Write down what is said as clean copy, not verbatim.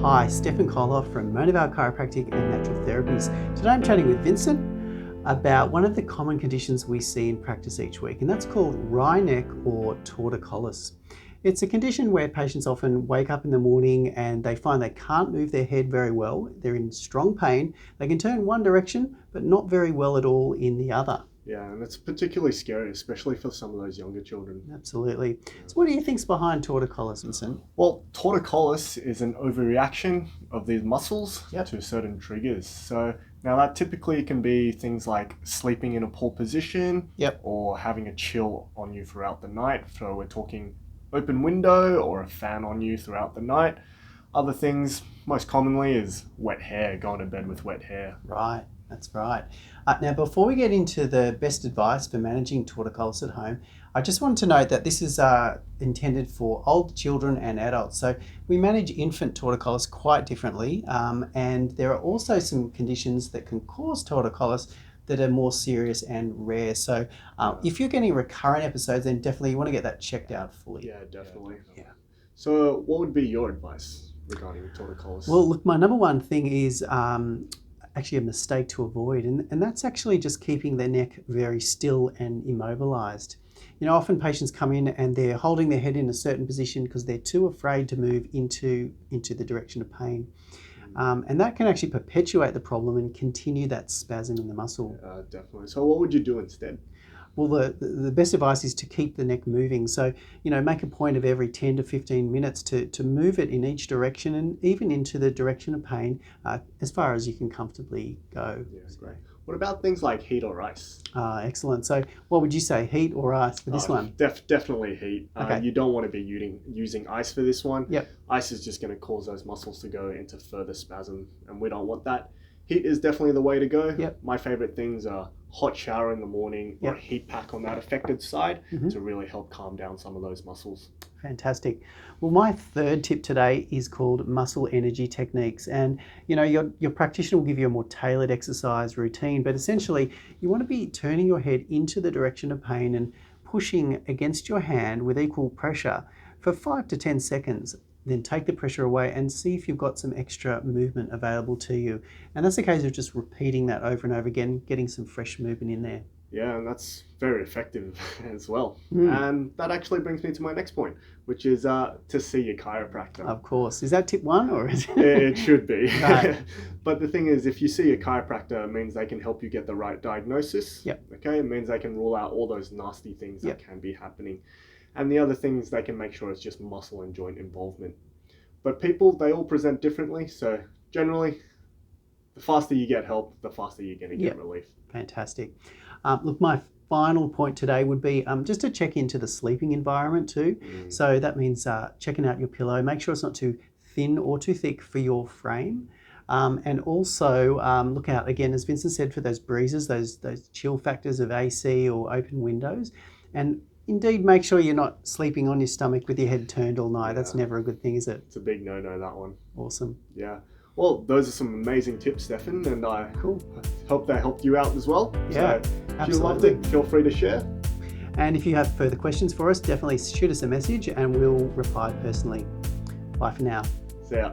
Hi, Stefan Koloff from Vale Chiropractic and Natural Therapies. Today I'm chatting with Vincent about one of the common conditions we see in practice each week, and that's called wry neck or torticollis. It's a condition where patients often wake up in the morning and they find they can't move their head very well. They're in strong pain. They can turn one direction, but not very well at all in the other. Yeah, and it's particularly scary, especially for some of those younger children. Absolutely. So what do you think's behind torticollis, Vincent? Well, torticollis is an overreaction of these muscles Yep. to certain triggers. So now that typically can be things like sleeping in a poor position, Yep. or having a chill on you throughout the night. So we're talking open window or a fan on you throughout the night. Other things, most commonly, is wet hair, going to bed with wet hair. Right, that's right. Now, before we get into the best advice for managing torticollis at home, I just want to note that this is intended for older children and adults. So we manage infant torticollis quite differently, and there are also some conditions that can cause torticollis that are more serious and rare. So if you're getting recurrent episodes, then definitely you want to get that checked out fully. Yeah, definitely. Yeah. So what would be your advice regarding torticollis? Well, look, my number one thing is actually a mistake to avoid, and that's actually just keeping their neck very still and immobilized. You know, often patients come in and they're holding their head in a certain position because they're too afraid to move into the direction of pain. And that can actually perpetuate the problem and continue that spasm in the muscle. Definitely. So what would you do instead? Well, the best advice is to keep the neck moving. So, you know, make a point of every 10 to 15 minutes to move it in each direction and even into the direction of pain as far as you can comfortably go. Yeah, great. What about things like heat or ice? Excellent. So what would you say, heat or ice for this one? Definitely heat. Okay. You don't want to be using ice for this one. Yep. Ice is just going to cause those muscles to go into further spasm, and we don't want that. Heat is definitely the way to go. Yep. My favorite things are hot shower in the morning or a heat pack on that affected side to really help calm down some of those muscles. Fantastic. Well, my third tip today is called muscle energy techniques. And, you know, your practitioner will give you a more tailored exercise routine, but essentially you want to be turning your head into the direction of pain and pushing against your hand with equal pressure for 5 to 10 seconds. Then take the pressure away and see if you've got some extra movement available to you. And that's a case of just repeating that over and over again, getting some fresh movement in there. Yeah, and that's very effective as well. And that actually brings me to my next point, which is to see your chiropractor. Of course. Is that tip one or is it? It should be. Right. But the thing is, if you see a chiropractor, it means they can help you get the right diagnosis. Yep. Okay, it means they can rule out all those nasty things that Yep. can be happening. And the other things, they can make sure it's just muscle and joint involvement. But people, they all present differently. So generally, the faster you get help, the faster you're going to get relief. Fantastic. Look, my final point today would be just to check into the sleeping environment too. So that means checking out your pillow. Make sure it's not too thin or too thick for your frame. And also look out, again, as Vincent said, for those breezes, those chill factors of AC or open windows. And indeed, make sure you're not sleeping on your stomach with your head turned all night. That's never a good thing, is it? It's a big no-no, that one. Awesome. Yeah. Well, those are some amazing tips, Stefan, and I Cool. hope they helped you out as well. Yeah, so if absolutely. you loved it, feel free to share. And if you have further questions for us, definitely shoot us a message and we'll reply personally. Bye for now. See ya.